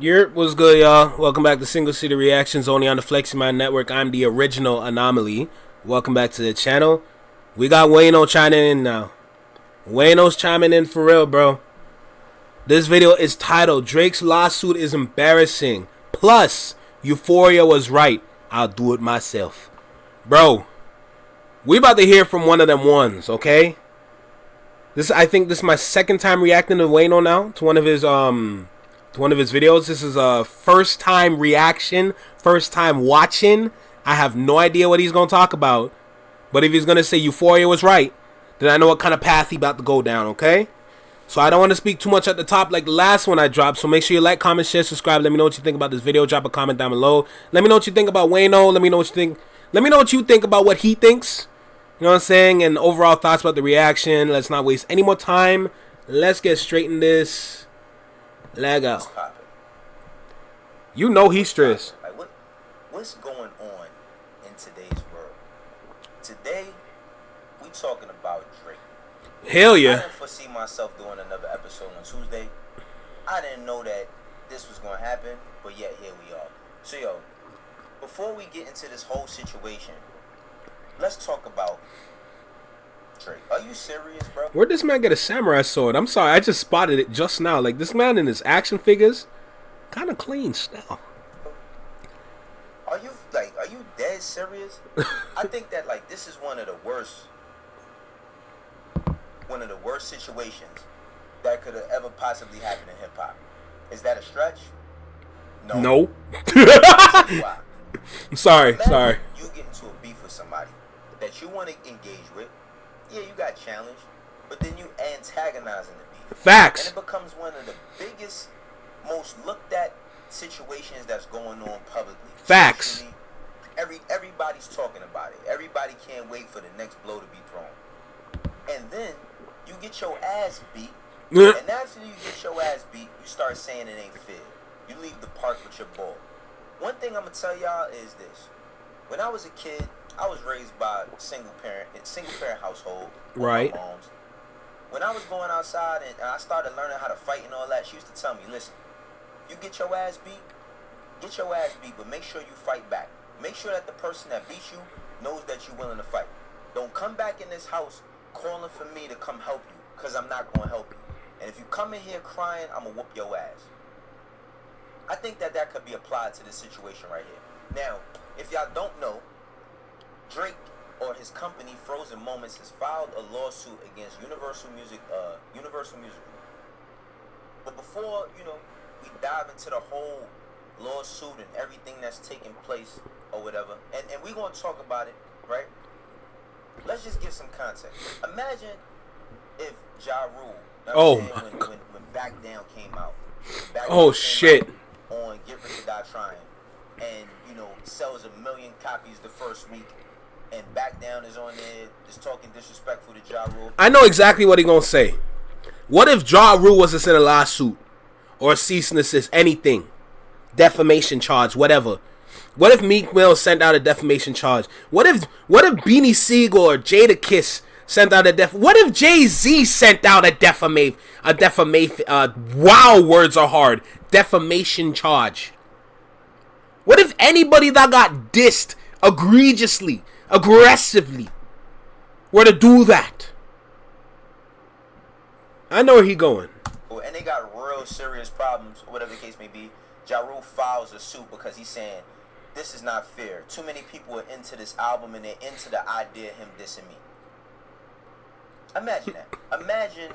What's good, y'all? Welcome back to Single City Reactions, only on the Flexi Network. I'm the original Anomaly. Welcome back to the channel. We got Wayno chiming in now. Wayno's chiming in for real, bro. This video is titled, Drake's lawsuit is embarrassing. Plus, Euphoria was right. I'll do it myself. Bro, we about to hear from one of them ones, okay? I think this is my second time reacting to Wayno now, to one of his videos. This is a first time reaction, first time watching. I have no idea what he's gonna talk about, but if he's gonna say Euphoria was right, then I know what kind of path he about to go down, okay? So I don't want to speak too much at the top like the last one I dropped, so make sure you like, comment, share, subscribe. Let me know what you think about this video. Drop a comment down below. Let me know what you think about Wayno. Let me know what you think. Let me know what you think about what he thinks. You know what I'm saying? And overall thoughts about the reaction. Let's not waste any more time. Let's get straight in this. Leg out. You know he's stressed. Like what's going on in today's world? Today, we talking about Drake. Hell yeah. I didn't foresee myself doing another episode on Tuesday. I didn't know that this was going to happen, but yet here we are. So, yo, before we get into this whole situation, let's talk about Drake. Are you serious, bro? Where'd this man get a samurai sword? I'm sorry, I just spotted it just now. Like, this man in his action figures, kind of clean still. Are you dead serious? I think that, like, this is one of the worst situations that could have ever possibly happened in hip-hop. Is that a stretch? No. Why? I'm sorry, Imagine sorry. you get into a beef with somebody that you want to engage with. Yeah, you got challenged, but then you antagonizing the beef. Facts. And it becomes one of the biggest, most looked at situations that's going on publicly. Facts. Socially, everybody's talking about it. Everybody can't wait for the next blow to be thrown. And then you get your ass beat. And after you get your ass beat, you start saying it ain't fair. You leave the park with your ball. One thing I'm gonna tell y'all is this: when I was a kid, I was raised by a single parent household. Right. My moms. When I was going outside and I started learning how to fight and all that, she used to tell me, listen, you get your ass beat, but make sure you fight back. Make sure that the person that beat you knows that you're willing to fight. Don't come back in this house calling for me to come help you, because I'm not going to help you. And if you come in here crying, I'm going to whoop your ass. I think that could be applied to this situation right here. Now, if y'all don't know, Drake or his company Frozen Moments has filed a lawsuit against Universal Music Group. But before, we dive into the whole lawsuit and everything that's taking place or whatever, and we're going to talk about it, right? Let's just give some context. Imagine if Ja Rule, when Back Down came out. Shit. On Get Rich or Die Trying, and sells 1 million copies the first week, and Back Down is on there, just talking disrespectful to Ja Rule. I know exactly what he gonna say. What if Ja Rule was to send a lawsuit or a cease and desist, anything, defamation charge, whatever? What if Meek Mill sent out a defamation charge? What if Beanie Siegel or Jada Kiss sent out a what if Jay-Z sent out a defamation, wow, words are hard, defamation charge? What if anybody that got dissed egregiously, aggressively, were to do that? I know where he going. And they got real serious problems, or whatever the case may be. Ja Rule files a suit because he's saying, this is not fair. Too many people are into this album and they're into the idea of him dissing me. Imagine that. Imagine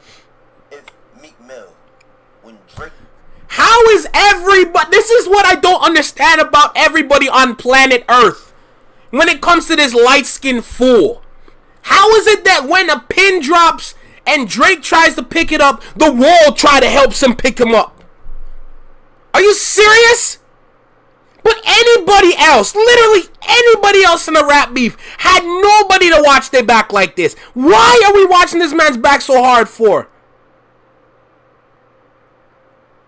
if Meek Mill, when Drake... How is everybody... This is what I don't understand about everybody on planet Earth. When it comes to this light-skinned fool. How is it that when a pin drops and Drake tries to pick it up, the wall try to help him pick him up? Are you serious? But anybody else, literally anybody else in a rap beef, had nobody to watch their back like this. Why are we watching this man's back so hard for?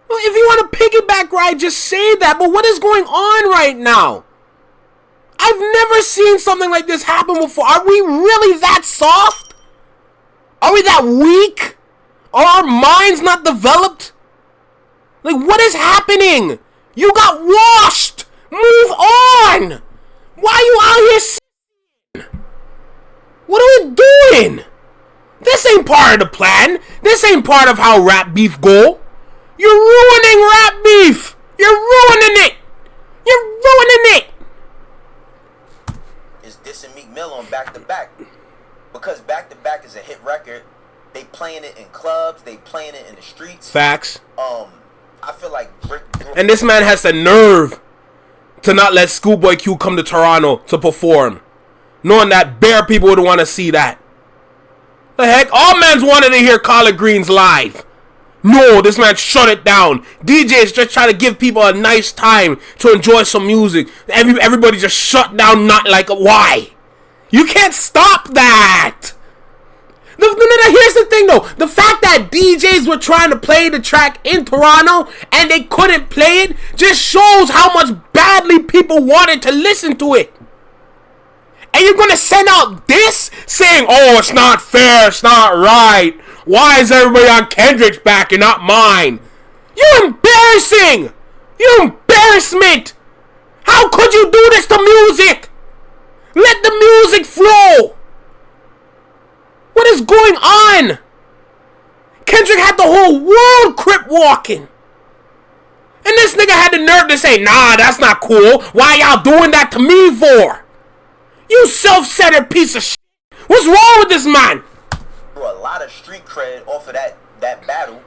Well, if you want to piggyback right, just say that. But what is going on right now? I've never seen something like this happen before. Are we really that soft? Are we that weak? Are our minds not developed? Like, what is happening? You got washed. Move on. Why are you out here singing? What are we doing? This ain't part of the plan. This ain't part of how rap beef go. You're ruining rap beef. You're ruining it. You're ruining it. Is dissing Meek Mill on Back to Back. Because Back to Back is a hit record. They playing it in clubs. They playing it in the streets. Facts. I feel like and this man has the nerve to not let Schoolboy Q come to Toronto to perform, knowing that bare people would want to see that. The heck? All mans wanted to hear Collard Greens live. No, this man shut it down. DJs just trying to give people a nice time to enjoy some music. Everybody just shut down. Not like why? You can't stop that. No, here's the thing though. The fact that DJs were trying to play the track in Toronto and they couldn't play it just shows how much badly people wanted to listen to it. And you're going to send out this saying, oh, it's not fair, it's not right. Why is everybody on Kendrick's back and not mine? You're embarrassing. You're embarrassment. How could you do this to music? Let the music flow. What is going on? Kendrick had the whole world crip walking. And this nigga had the nerve to say, nah, that's not cool. Why y'all doing that to me for? You self-centered piece of shit. What's wrong with this man? A lot of street cred off of that battle.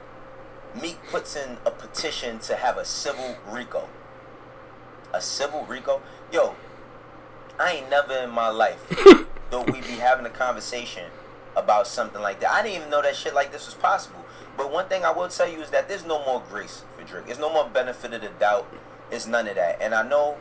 Meek puts in a petition to have a civil RICO. A civil RICO? Yo, I ain't never in my life though we be having a conversation about something like that. I didn't even know that shit like this was possible. But one thing I will tell you is that there's no more grace for Drake. There's no more benefit of the doubt. There's none of that. And I know,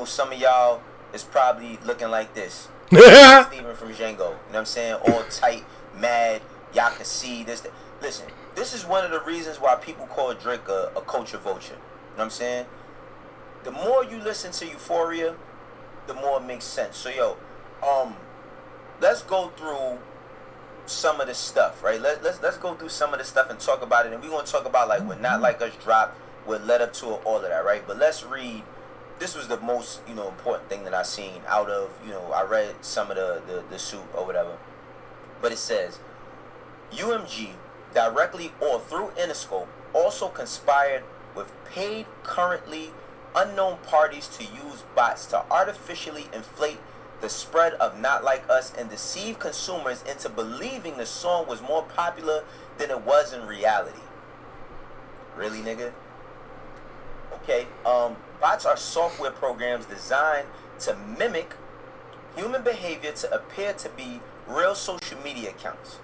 some of y'all is probably looking like this. Steven from Django. You know what I'm saying? All tight, mad. Y'all can see this. Listen, this is one of the reasons why people call Drake a culture vulture. You know what I'm saying? The more you listen to Euphoria, the more it makes sense. So, let's go through some of the stuff, right? Let's go through some of the stuff and talk about it. And we're going to talk about, like, when Not Like Us dropped, what led up to it, all of that, right? But let's read. This was the most, important thing that I seen out of, I read some of the suit or whatever. But it says, UMG, directly or through Interscope, also conspired with paid, currently unknown parties to use bots to artificially inflate the spread of Not Like Us and deceive consumers into believing the song was more popular than it was in reality. Really, nigga? Okay, bots are software programs designed to mimic human behavior to appear to be real social media accounts.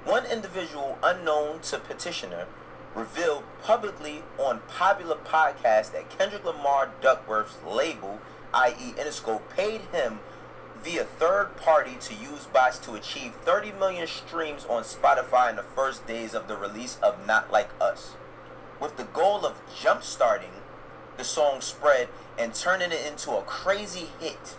One individual unknown to petitioner revealed publicly on popular podcast that Kendrick Lamar Duckworth's label, i.e. Interscope, paid him via third party to use bots to achieve 30 million streams on Spotify in the first days of the release of Not Like Us, with the goal of jump-starting the song spread and turning it into a crazy hit.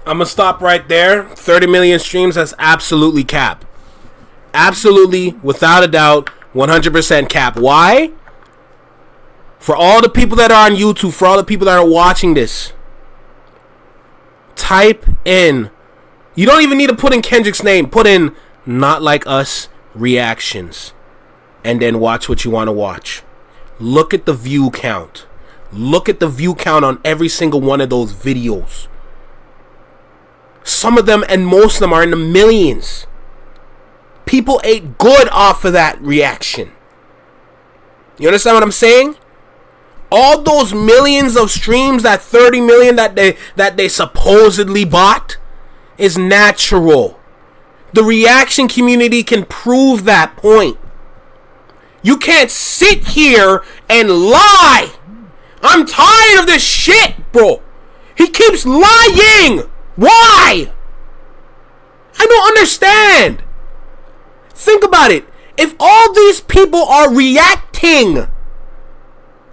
I'm gonna stop right there. 30 million streams, that's absolutely cap. Absolutely, without a doubt, 100% cap. Why? For all the people that are on YouTube, for all the people that are watching this, type in, you don't even need to put in Kendrick's name, put in Not Like Us reactions, and then watch what you want to watch. Look at the view count. Look at the view count on every single one of those videos. Some of them and most of them are in the millions. People ate good off of that reaction. You understand what I'm saying? All those millions of streams, that 30 million that they supposedly bought, is natural. The reaction community can prove that point. You can't sit here and lie. I'm tired of this shit, bro. He keeps lying. Why? I don't understand. Think about it. If all these people are reacting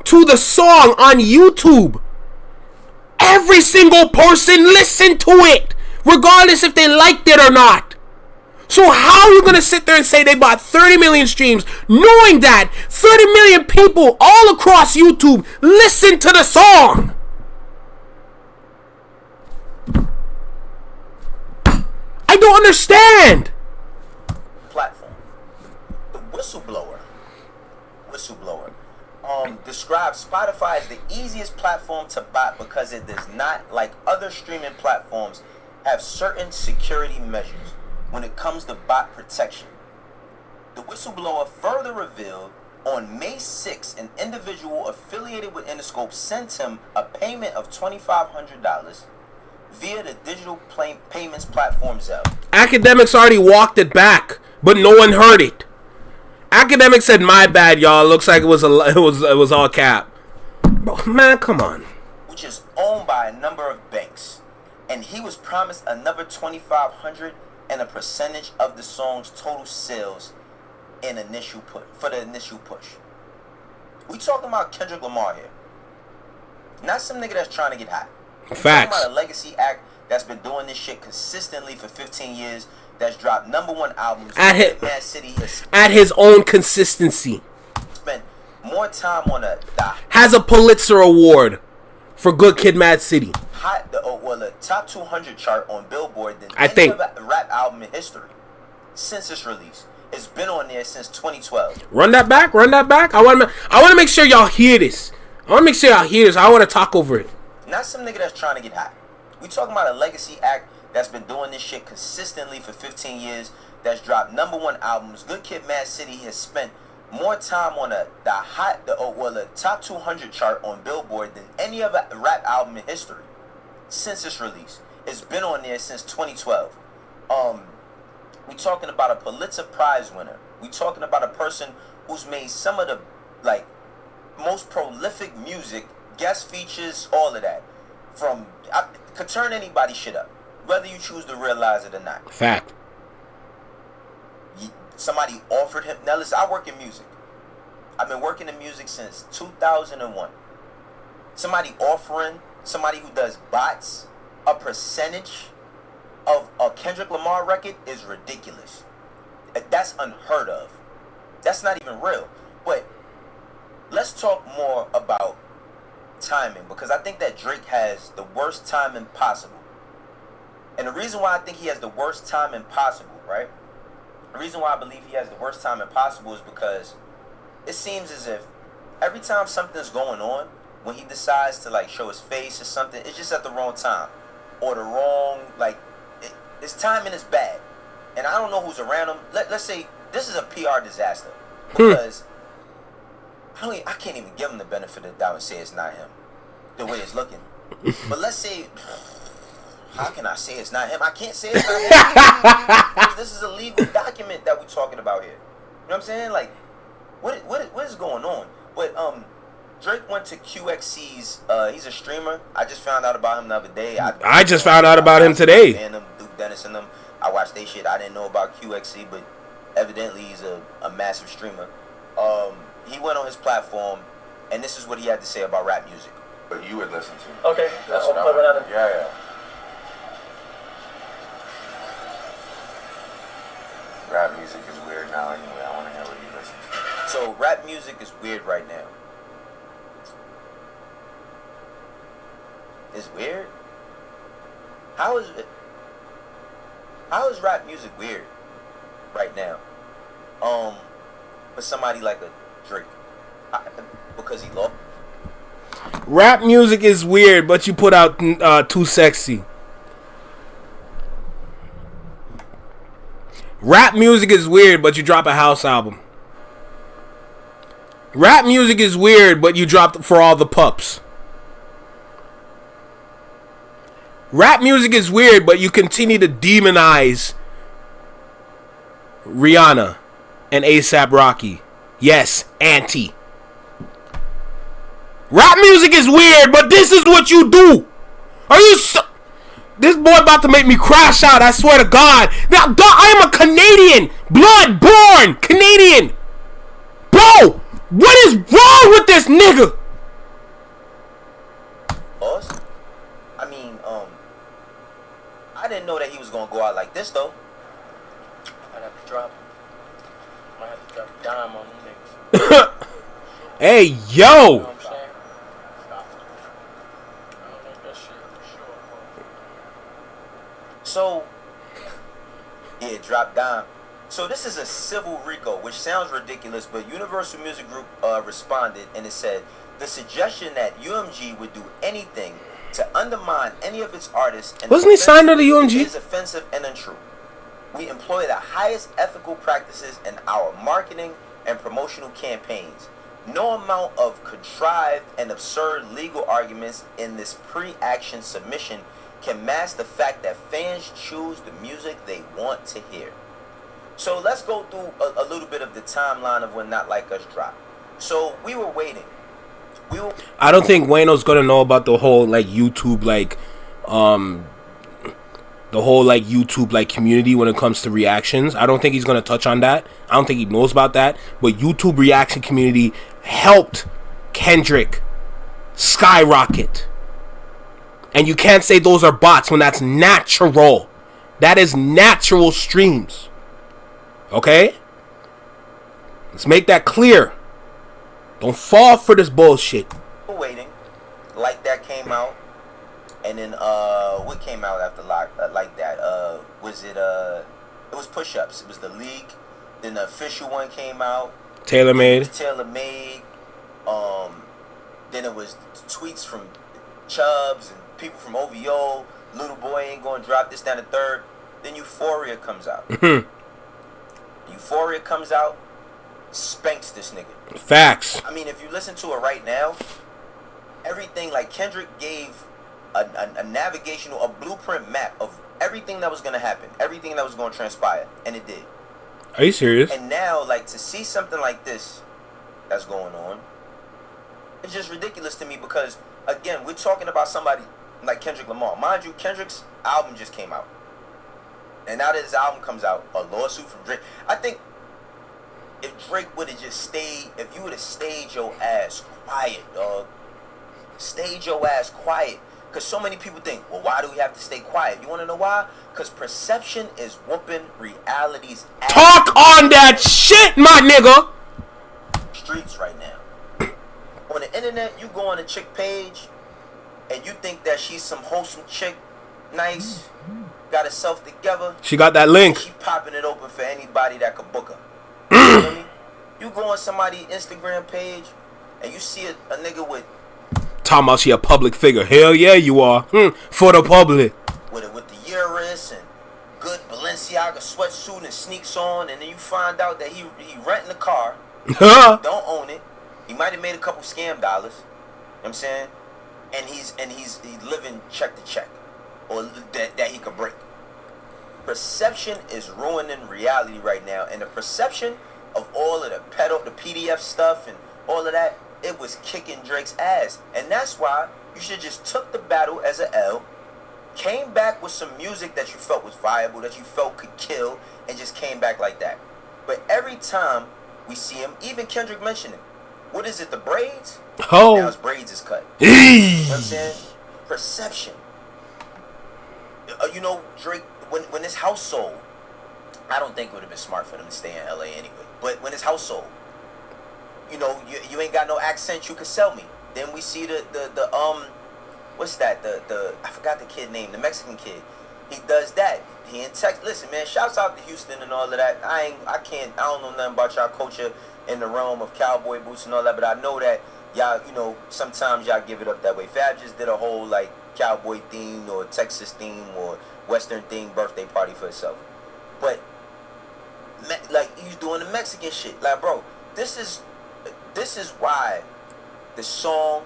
to the song on YouTube, every single person listened to it, regardless if they liked it or not. So how are you going to sit there and say they bought 30 million streams, knowing that 30 million people all across YouTube listen to the song? I don't understand. Platform. The whistleblower describes Spotify as the easiest platform to bot because it does not, like other streaming platforms, have certain security measures when it comes to bot protection. The whistleblower further revealed on May 6, an individual affiliated with Interscope sent him a payment of $2,500 via the digital payments platform Zelle. Academics already walked it back, but no one heard it. Academics said, "My bad, y'all. It looks like it was all cap." Bro, man, come on. Which is owned by a number of banks, and he was promised another $2,500 and a percentage of the song's total sales for the initial push. We talking about Kendrick Lamar here, not some nigga that's trying to get hot. Facts. We're talking about a legacy act that's been doing this shit consistently for 15 years. That's dropped #1 albums at his his own consistency. Spent more time on has a Pulitzer Award for Good Kid, Mad City. The top 200 chart on Billboard than I think other rap album in history since its release. It's been on there since 2012. Run that back. I want to make sure y'all hear this. I want to talk over it. Not some nigga that's trying to get hot. We talking about a legacy act that's been doing this shit consistently for 15 years, that's dropped #1 albums. Good Kid, Mad City has spent more time on the top 200 chart on Billboard than any other rap album in history since its release. It's been on there since 2012. We talking about a Pulitzer Prize winner. We talking about a person who's made some of the most prolific music, guest features, all of that. Could turn anybody's shit up, whether you choose to realize it or not. Fact. Somebody offered him. Now listen, I work in music. I've been working in music since 2001. Somebody offering somebody who does bots a percentage of a Kendrick Lamar record is ridiculous. That's unheard of. That's not even real. But let's talk more about timing, because I think that Drake has the worst timing possible. And the reason why I think he has the worst timing possible, right? The reason why I believe he has the worst timing possible is because it seems as if every time something's going on, when he decides to show his face or something, it's just at the wrong time. Or the wrong, his timing is bad. And I don't know who's around him. Let's say this is a PR disaster. Because I can't even give him the benefit of the doubt and say it's not him, the way it's looking. But let's say, how can I say it's not him? I can't say it's not him. Because this is a legal document that we're talking about here. You know what I'm saying? What is going on? But Drake went to QXC's. He's a streamer. I just found out about him the other day. I just found out about him today. And Duke Dennis and them. I watched their shit. I didn't know about QXC, but evidently he's a massive streamer. He went on his platform, and this is what he had to say about rap music. But you would listen to. Okay, That's I'll plug it out. Yeah. Rap music is weird now anyway. I want to hear what you listen to. So rap music is weird right now. It's weird? How is rap music weird right now? For somebody like a Drake. Because he lost. Rap music is weird, but you put out Too Sexy. Rap music is weird, but you drop a house album. Rap music is weird, but you dropped For All the Pups. Rap music is weird, but you continue to demonize Rihanna and A$AP Rocky. Yes, Auntie. Rap music is weird, but this is what you do. Are you This boy about to make me crash out, I swear to God. Now, I am a Canadian. Blood born Canadian. Bro, what is wrong with this nigga? Us? I mean, I didn't know that he was gonna go out like this though. drop. Might have to drop a dime on them niggas. Hey, You know yo! what I'm saying? Stop. I don't like that shit for sure, bro. So, yeah, drop dime. So this is a civil RICO, which sounds ridiculous, but Universal Music Group responded, and it said, the suggestion that UMG would do anything to undermine any of its artists and Wasn't he signed to the UMG? is offensive and untrue. We employ the highest ethical practices in our marketing and promotional campaigns. No amount of contrived and absurd legal arguments in this pre-action submission can mask the fact that fans choose the music they want to hear. So let's go through a little bit of the timeline of when Not Like Us dropped. So we were waiting. I don't think Wayno's gonna know about the whole like YouTube YouTube community when it comes to reactions. I don't think he's gonna touch on that. I don't think he knows about that. But YouTube reaction community helped Kendrick skyrocket. And you can't say those are bots when that's natural. That is natural streams. Okay? Let's make that clear. Don't fall for this bullshit. Waiting. Like That came out. And then what came out after Like That? Was it it was Push Ups. It was the leak. Then the official one came out. Tailor Made. Then it was tweets from Chubbs and people from OVO. Little Boy ain't gonna drop this, down the third. Then Euphoria comes out. Euphoria comes out, spanks this nigga. Facts. I mean, if you listen to it right now, everything, like Kendrick gave a navigational, a blueprint map of everything that was gonna happen, everything that was gonna transpire, and it did. Are you serious? And now, like, to see something like this that's going on, it's just ridiculous to me because, again, we're talking about somebody like Kendrick Lamar. Mind you, Kendrick's album just came out. And now that his album comes out, a lawsuit from Drake. I think if Drake would have just stayed, if you would have stayed your ass quiet, dog. Stayed your ass quiet. Because so many people think, well, why do we have to stay quiet? You want to know why? Because perception is whooping reality's ass. Talk on that shit, my nigga. Streets right now. On the internet, you go on a chick page, and you think that she's some wholesome chick, nice, got herself together. She got that link. She popping it open for anybody that could book her. You feel me? You go on somebody's Instagram page, and you see a nigga with Talking about she a public figure. Hell yeah, you are. For the public. With the Urus and good Balenciaga sweatsuit and sneaks on, and then you find out that he renting a car, don't own it. He might have made a couple scam dollars. You know what I'm saying? And he's living check to check, or that he could break. Perception is ruining reality right now, and the perception of all of the PDF stuff and all of that, it was kicking Drake's ass. And that's why you should just took the battle as a L, came back with some music that you felt was viable, that you felt could kill, and just came back like that. But every time we see him, even Kendrick mentioned it. What is it, the braids? Oh. Now his braids is cut. You know what I'm saying? Perception. You know, Drake, when his house sold, I don't think it would have been smart for them to stay in LA anyway. But when his house sold, you know, you ain't got no accent you could sell me. Then we see the what's that? The I forgot the kid name, the Mexican kid. He does that. He in Texas. Listen, man, shouts out to Houston and all of that. I don't know nothing about y'all culture in the realm of cowboy boots and all that, but I know that y'all, you know, sometimes y'all give it up that way. Fab just did a whole like cowboy theme or Texas theme or Western theme birthday party for himself. But like he's doing the Mexican shit. Like, bro, this is why the song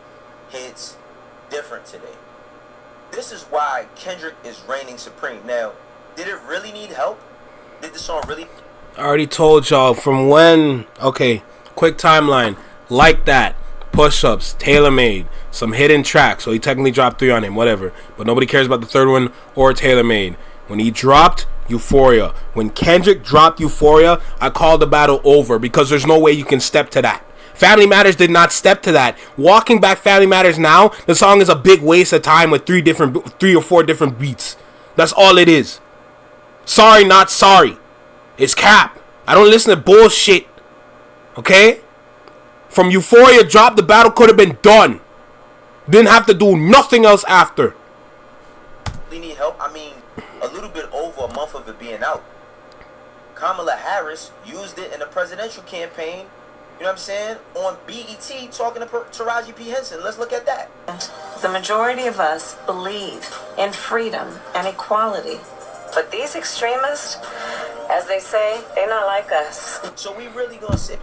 hits different today. This is why Kendrick is reigning supreme. Now, did it really need help? Did the song really? I already told y'all from when. Okay, quick timeline. Like That, Push Ups, Tailor Made, some hidden tracks. So he technically dropped 3 on him, whatever. But nobody cares about the third one or Tailor Made. When he dropped Euphoria, when Kendrick dropped Euphoria, I called the battle over because there's no way you can step to that. Family Matters did not step to that. Walking back Family Matters now, the song is a big waste of time with 3 or 4 different beats. That's all it is. Sorry, not sorry. It's cap. I don't listen to bullshit. Okay? From Euphoria drop, the battle could have been done. Didn't have to do nothing else after. We need help. I mean, a little bit over a month of it being out. Kamala Harris used it in the presidential campaign. You know what I'm saying? On BET talking to Taraji P. Henson. Let's look at that. The majority of us believe in freedom and equality. But these extremists, as they say, they're not like us. So we really gonna sit.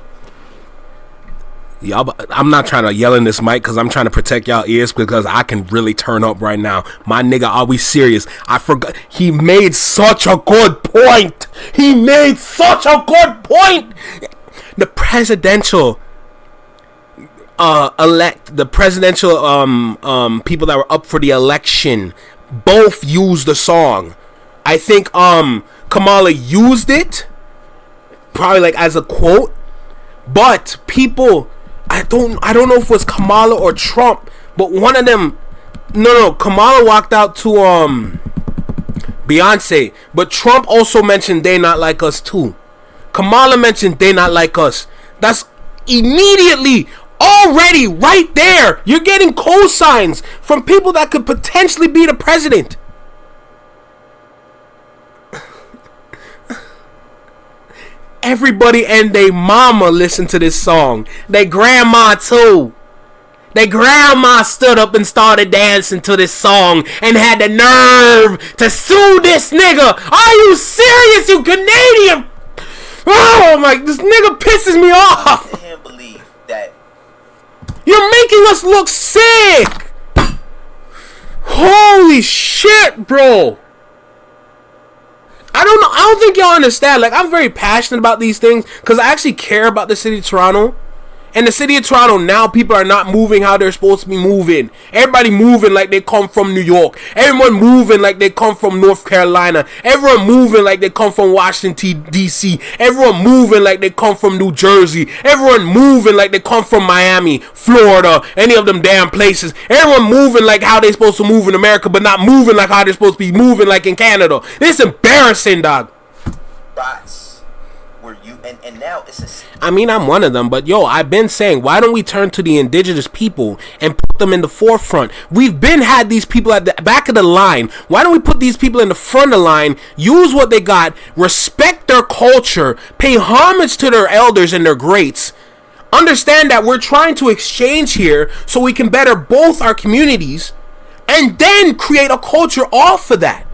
Y'all, I'm not trying to yell in this mic because I'm trying to protect y'all ears because I can really turn up right now. My nigga, are we serious? I forgot. He made such a good point. He made such a good point. The presidential the presidential people that were up for the election both used the song. I think Kamala used it probably like as a quote, but people, I don't know if it was Kamala or Trump, but one of them, no, Kamala walked out to Beyonce, but Trump also mentioned they not like us too. Kamala mentioned they not like us. That's immediately, already right there, you're getting cosigns from people that could potentially be the president. Everybody and they mama listened to this song. They grandma too. They grandma stood up and started dancing to this song and had the nerve to sue this nigga. Are you serious, you Canadian? Oh my, this nigga pisses me off. I can't believe that. You're making us look sick. Holy shit, bro. I don't know. I don't think y'all understand. Like, I'm very passionate about these things because I actually care about the city of Toronto. And the city of Toronto, now people are not moving how they're supposed to be moving. Everybody moving like they come from New York. Everyone moving like they come from North Carolina. Everyone moving like they come from Washington, D.C. Everyone moving like they come from New Jersey. Everyone moving like they come from Miami, Florida, any of them damn places. Everyone moving like how they supposed to move in America, but not moving like how they're supposed to be moving like in Canada. This is embarrassing, dog. Bots. Were you and now it's a. I mean, I'm one of them, but yo, I've been saying, why don't we turn to the indigenous people and put them in the forefront? We've been had these people at the back of the line. Why don't we put these people in the front of the line, use what they got, respect their culture, pay homage to their elders and their greats, understand that we're trying to exchange here so we can better both our communities, and then create a culture off of that.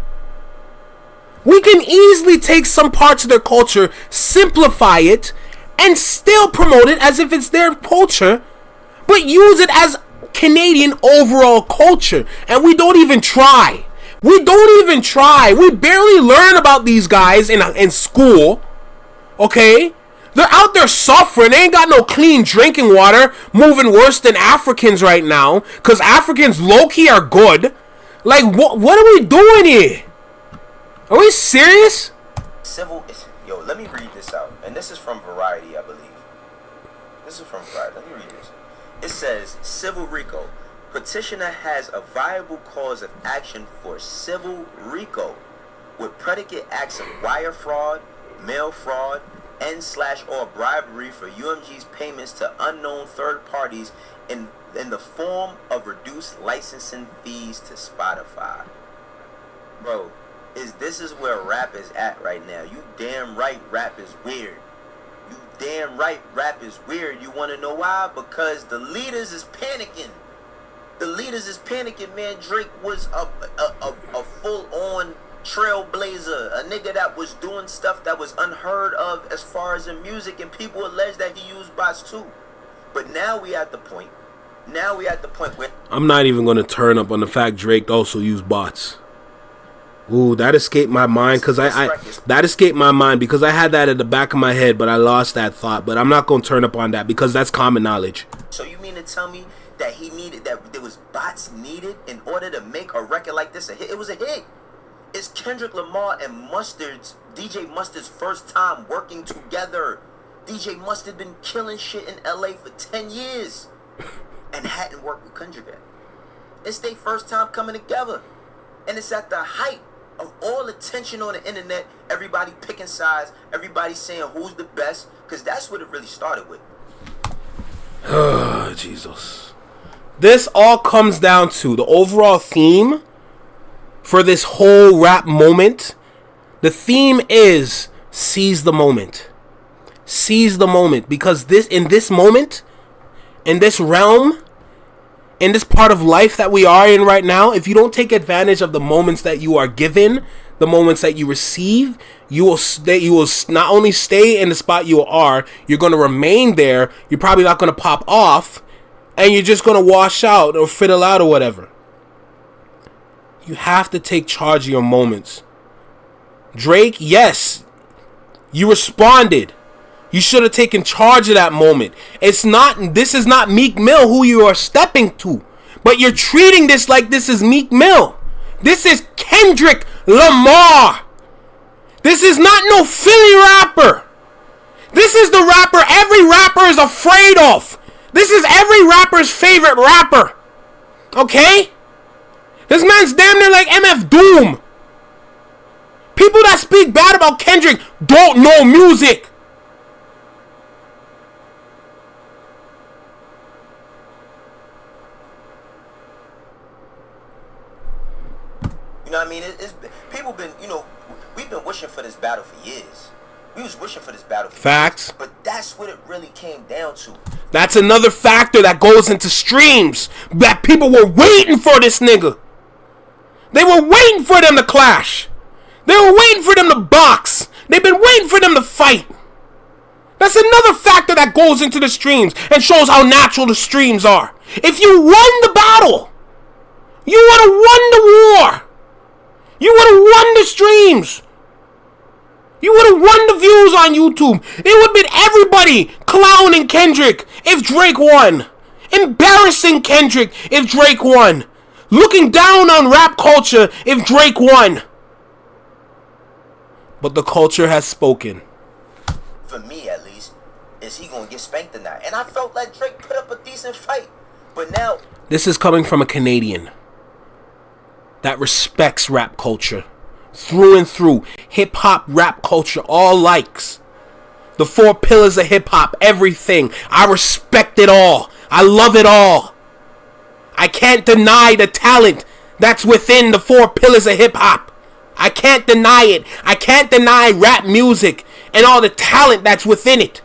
We can easily take some parts of their culture, simplify it, and still promote it as if it's their culture, but use it as Canadian overall culture. And we don't even try. We don't even try. We barely learn about these guys in school. Okay? They're out there suffering. They ain't got no clean drinking water, moving worse than Africans right now, because Africans low-key are good. Like, what are we doing here? Are we serious? Yo, let me read this out. And this is from Variety, I believe. This is from Variety. Let me read this. It says, Civil RICO. Petitioner has a viable cause of action for Civil RICO with predicate acts of wire fraud, mail fraud, and/or bribery for UMG's payments to unknown third parties in the form of reduced licensing fees to Spotify. Bro. This is where rap is at right now. You damn right rap is weird. You damn right rap is weird. You want to know why? Because the leaders is panicking. The leaders is panicking, man. Drake was a full-on trailblazer. A nigga that was doing stuff that was unheard of as far as in music, and people allege that he used bots too. But now we at the point. Where I'm not even going to turn up on the fact Drake also used bots. Ooh, that escaped my mind because that escaped my mind because I had that at the back of my head, but I lost that thought. But I'm not gonna turn up on that because that's common knowledge. So you mean to tell me that there was bots needed in order to make a record like this a hit? It was a hit. It's Kendrick Lamar and DJ Mustard's first time working together. DJ Mustard been killing shit in LA for 10 years and hadn't worked with Kendrick yet. It's their first time coming together, and it's at the height of all the tension on the internet, everybody picking sides, everybody saying who's the best, because that's what it really started with. Oh, Jesus. This all comes down to the overall theme for this whole rap moment. The theme is seize the moment. Seize the moment. Because in this moment, in this realm, in this part of life that we are in right now, if you don't take advantage of the moments that you are given, the moments that you receive, you will not only stay in the spot you are, you're going to remain there. You're probably not going to pop off, and you're just going to wash out or fiddle out or whatever. You have to take charge of your moments. Drake, yes, you responded. You should have taken charge of that moment. This is not Meek Mill who you are stepping to. But you're treating this like this is Meek Mill. This is Kendrick Lamar. This is not no Philly rapper. This is the rapper every rapper is afraid of. This is every rapper's favorite rapper. Okay? This man's damn near like MF Doom. People that speak bad about Kendrick don't know music. You know what I mean? People been, we've been wishing for this battle for years. We was wishing for this battle for Facts. years. But that's what it really came down to. That's another factor that goes into streams. That people were waiting for this nigga. They were waiting for them to clash. They were waiting for them to box. They've been waiting for them to fight. That's another factor that goes into the streams and shows how natural the streams are. If you won the battle, you would have won the war. You would have won the streams. You would have won the views on YouTube. It would have been everybody clowning Kendrick if Drake won. Embarrassing Kendrick if Drake won. Looking down on rap culture if Drake won. But the culture has spoken. For me, at least, is he going to get spanked tonight? And I felt like Drake put up a decent fight. But now... This is coming from a Canadian that respects rap culture through and through. Hip-hop, rap culture, all likes. The 4 pillars of hip-hop, everything. I respect it all. I love it all. I can't deny the talent that's within the 4 pillars of hip-hop. I can't deny it. I can't deny rap music and all the talent that's within it.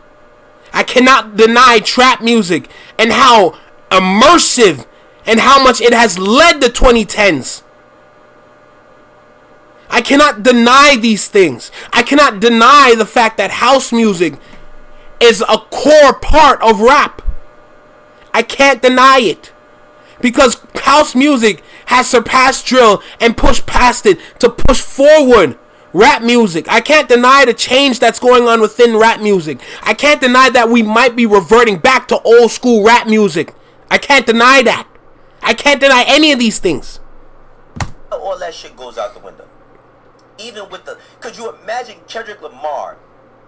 I cannot deny trap music and how immersive and how much it has led the 2010s. I cannot deny these things. I cannot deny the fact that house music is a core part of rap. I can't deny it. Because house music has surpassed drill and pushed past it to push forward rap music. I can't deny the change that's going on within rap music. I can't deny that we might be reverting back to old school rap music. I can't deny that. I can't deny any of these things. All that shit goes out the window. Even with the... Could you imagine Kendrick Lamar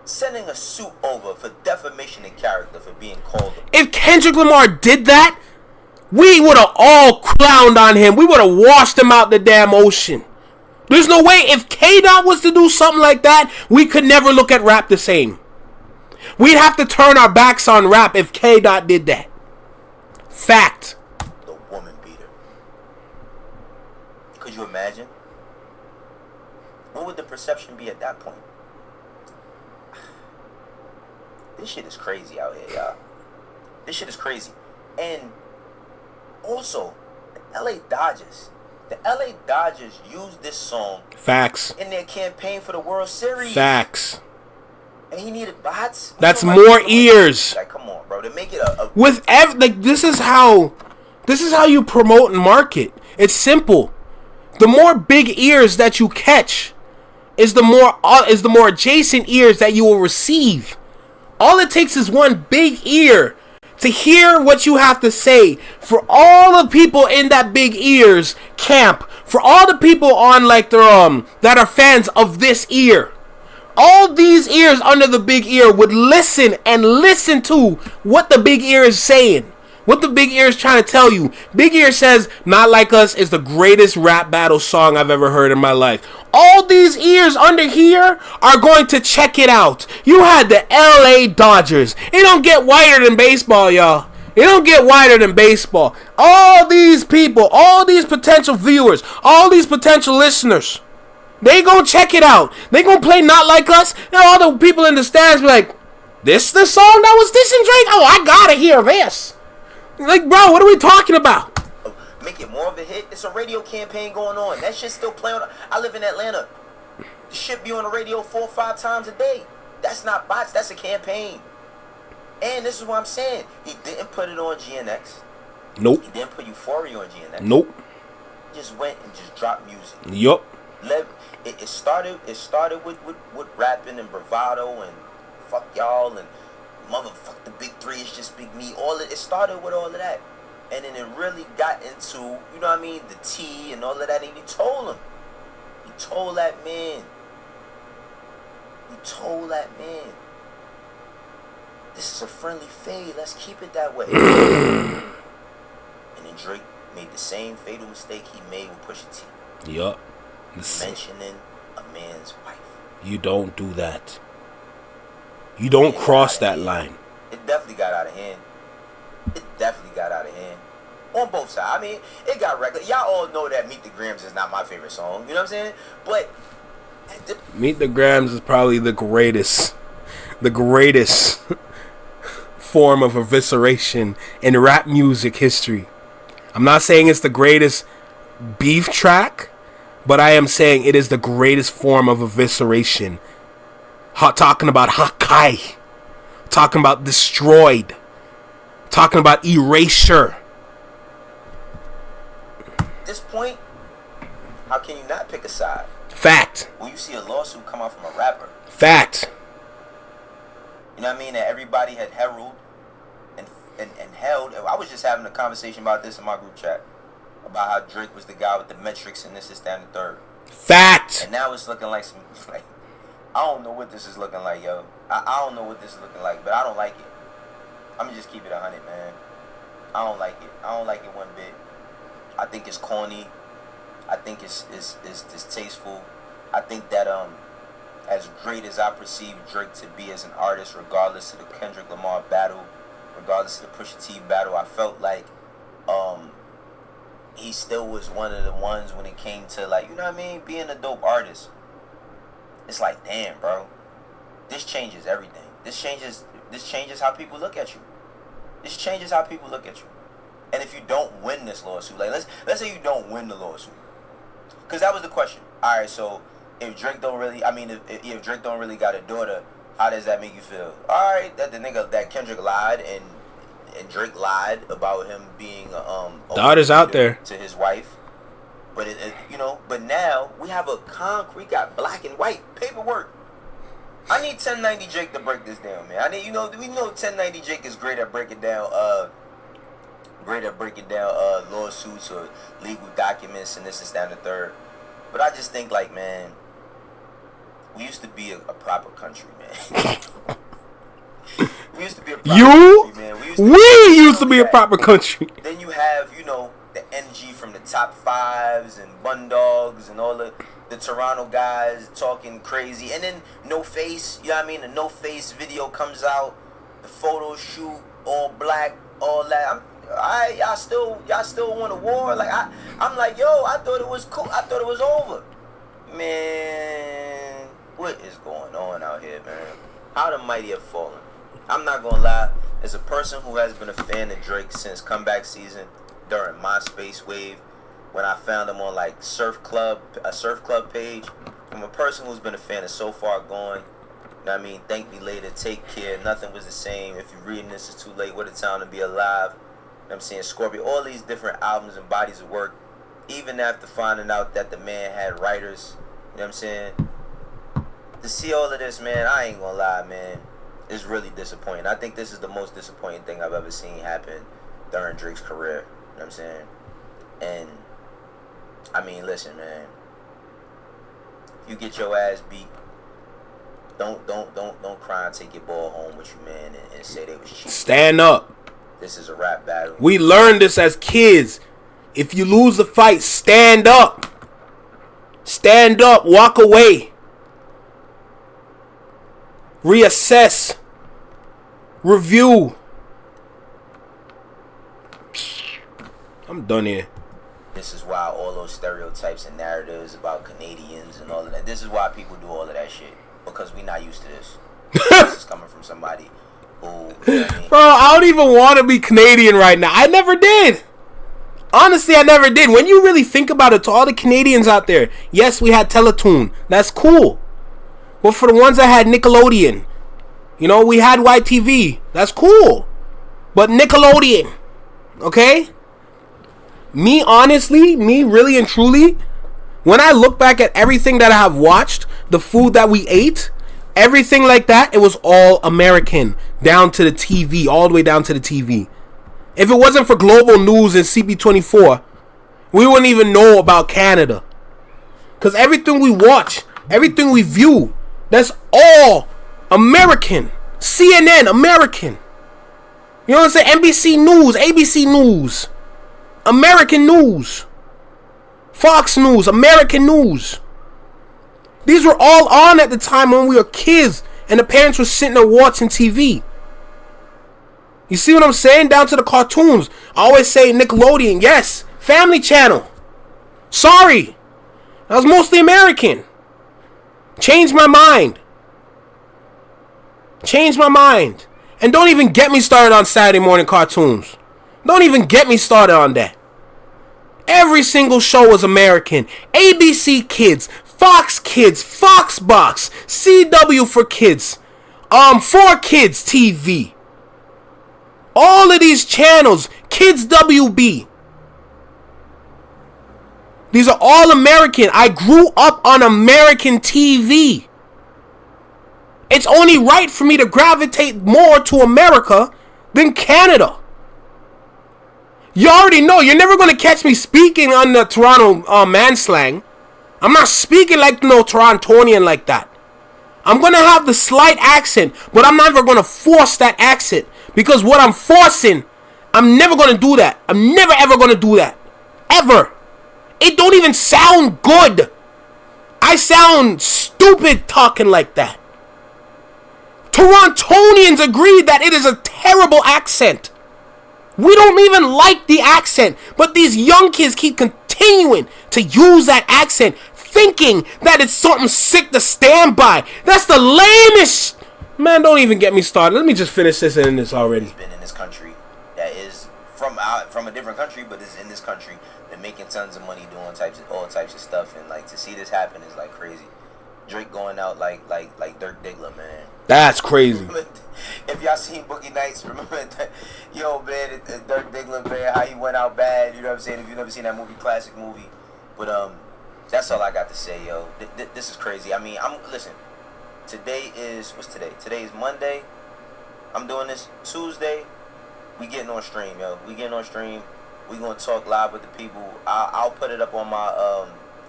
sending a suit over for defamation of character for being called... If Kendrick Lamar did that, we would have all clowned on him. We would have washed him out the damn ocean. There's no way if K-Dot was to do something like that, we could never look at rap the same. We'd have to turn our backs on rap if K-Dot did that. Fact. The woman beater. Could you imagine? What would the perception be at that point? This shit is crazy out here, y'all. This shit is crazy. And also, the LA Dodgers. The LA Dodgers used this song. Facts. In their campaign for the World Series. Facts. And he needed bots. That's more ears. Like, come on, bro. To make it this is how you promote and market. It's simple. The more big ears that you catch is the more adjacent ears that you will receive. All it takes is one big ear to hear what you have to say. For all the people in that big ears camp, for all the people on like their that are fans of this ear, all these ears under the big ear would listen and listen to what the big ear is saying. What the Big Ear is trying to tell you? Big Ear says Not Like Us is the greatest rap battle song I've ever heard in my life. All these ears under here are going to check it out. You had the LA Dodgers. It don't get wider than baseball, y'all. It don't get wider than baseball. All these people, all these potential viewers, all these potential listeners, they gonna check it out. They gonna play Not Like Us. And all the people in the stands be like, this the song that was dissing Drake? Oh, I gotta hear this. Like, bro, what are we talking about? Make it more of a hit. It's a radio campaign going on. That shit still playing. I live in Atlanta. The shit be on the radio 4 or 5 times a day. That's not bots. That's a campaign. And this is what I'm saying. He didn't put it on GNX. Nope. He didn't put Euphoria on GNX. Nope. He just went and just dropped music. Yup. It started with rapping and bravado and fuck y'all and motherfuck the big three, it's just big me. It started with all of that. And then it really got into, you know what I mean, the T and all of that. And he told him. He told that man. He told that man. This is a friendly fade. Let's keep it that way. And then Drake made the same fatal mistake he made with Pusha T. Yup. Mentioning a man's wife. You don't do that. You don't cross that line. It definitely got out of hand. It definitely got out of hand. On both sides. I mean, it got reckless. Y'all all know that Meet the Grams is not my favorite song. You know what I'm saying? But Meet the Grams is probably the greatest form of evisceration in rap music history. I'm not saying it's the greatest beef track, but I am saying it is the greatest form of evisceration. Talking about Hakai. Talking about destroyed. Talking about erasure. At this point, how can you not pick a side? Fact. When you see a lawsuit come out from a rapper. Fact. You know what I mean? That everybody had heralded and held. I was just having a conversation about this in my group chat. About how Drake was the guy with the metrics and this, that, and the third. Fact. And now it's looking like some... Like, I don't know what this is looking like, yo. I don't know what this is looking like, but I don't like it. I'm gonna just keep it 100, man. I don't like it. I don't like it one bit. I think it's corny. I think it's distasteful. I think that as great as I perceive Drake to be as an artist, regardless of the Kendrick Lamar battle, regardless of the Pusha T battle, I felt like he still was one of the ones when it came to, like, you know what I mean, being a dope artist. It's like, damn, bro, this changes everything. This changes how people look at you. This changes how people look at you. And if you don't win this lawsuit, like let's say you don't win the lawsuit, because that was the question. All right, so if Drake don't really, if Drake don't really got a daughter, how does that make you feel? All right, that the nigga that Kendrick lied and Drake lied about him being daughter's out there to his wife. But but now we have we got black and white paperwork. I need 1090 Jake to break this down, man. We know 1090 Jake is great at breaking down lawsuits or legal documents and this is down the third. But I just think, like, man, we used to be a proper country, man. We used to be a proper country, man. We used to be a proper country. Then you have, the energy from the top fives and Bun Dogs and all the Toronto guys talking crazy. And then No Face, you know what I mean? The No Face video comes out, the photo shoot, all black, all that. Y'all still want a war? Like, I'm like, yo, I thought it was cool. I thought it was over. Man, what is going on out here, man? How the mighty have fallen. I'm not gonna lie, as a person who has been a fan of Drake since comeback season, during my Space Wave, when I found him on like a surf club page, from a person who's been a fan of So Far Gone, you know what I mean, Thank Me Later, Take Care, Nothing Was the Same, If You're Reading This It's Too Late, What a Time to Be Alive, you know what I'm saying, Scorpio, all these different albums and bodies of work, even after finding out that the man had writers, you know what I'm saying, to see all of this, man, I ain't gonna lie, man, it's really disappointing. I think this is the most disappointing thing I've ever seen happen during Drake's career. You know what I'm saying? And I mean, listen, man. If you get your ass beat, don't cry and take your ball home with you, man, and say they was cheating. Stand up. This is a rap battle. We learned this as kids. If you lose the fight, stand up. Stand up. Walk away. Reassess. Review. I'm done here. This is why all those stereotypes and narratives about Canadians and all of that. This is why people do all of that shit. Because we not used to this. This is coming from somebody who, you know what I mean? Bro, I don't even want to be Canadian right now. I never did. Honestly, I never did. When you really think about it, to all the Canadians out there, yes, we had Teletoon. That's cool. But for the ones that had Nickelodeon, you know, we had YTV. That's cool. But Nickelodeon, okay? Me, honestly, me really and truly, when I look back at everything that I have watched, the food that we ate, everything like that, it was all American. Down to the TV, all the way down to the TV. If it wasn't for global news and CP24, we wouldn't even know about Canada. Because everything we watch, everything we view, that's all American. CNN, American. You know what I'm saying? NBC News, ABC News, American News, Fox News, American News. These were all on at the time when we were kids and the parents were sitting there watching TV. You see what I'm saying? Down to the cartoons. I always say Nickelodeon. Yes. Family Channel. Sorry. That was mostly American. Changed my mind. Changed my mind. And don't even get me started on Saturday morning cartoons. Don't even get me started on that. Every single show was American. ABC Kids, Fox Kids, Fox Box, CW for Kids, 4Kids TV. All of these channels, Kids WB. These are all American. I grew up on American TV. It's only right for me to gravitate more to America than Canada. You already know, you're never going to catch me speaking on the Toronto man slang. I'm not speaking like no Torontonian like that. I'm going to have the slight accent, but I'm never going to force that accent. Because what I'm forcing, I'm never going to do that. I'm never ever going to do that. Ever. It don't even sound good. I sound stupid talking like that. Torontonians agree that it is a terrible accent. We don't even like the accent. But these young kids keep continuing to use that accent, thinking that it's something sick to stand by. That's the lamest. Man, don't even get me started. Let me just finish this and end this already. He's been in this country that is from a different country, but is in this country. Been making tons of money doing all types of stuff, and like to see this happen is like crazy. Drake going out like Dirk Diggler, man. That's crazy. If y'all seen Boogie Nights, remember that, yo man, Dirk Diggler, man, how he went out bad. You know what I'm saying? If you've never seen that movie, classic movie. But that's all I got to say, yo. This is crazy. I mean, listen. Today is, what's today? Today is Monday. I'm doing this Tuesday. We getting on stream, yo. We getting on stream. We gonna talk live with the people. I'll put it up on my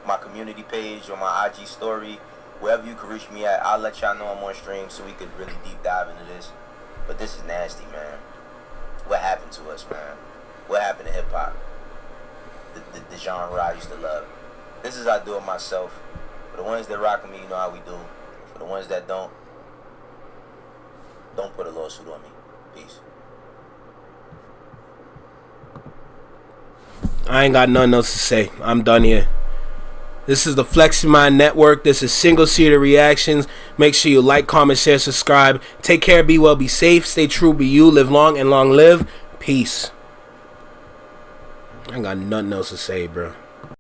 my community page, on my IG story, wherever you can reach me at. I'll let y'all know I'm on stream so we could really deep dive into this. But this is nasty, man. What happened to us, man? What happened to hip hop? The genre I used to love. This is how I do it myself. For the ones that rock with me, you know how we do. For the ones that don't put a lawsuit on me. Peace. I ain't got nothing else to say. I'm done here. This is the FlexiMind Network. This is Single Seater Reactions. Make sure you like, comment, share, subscribe. Take care, be well, be safe, stay true, be you, live long and long live. Peace. I ain't got nothing else to say, bro.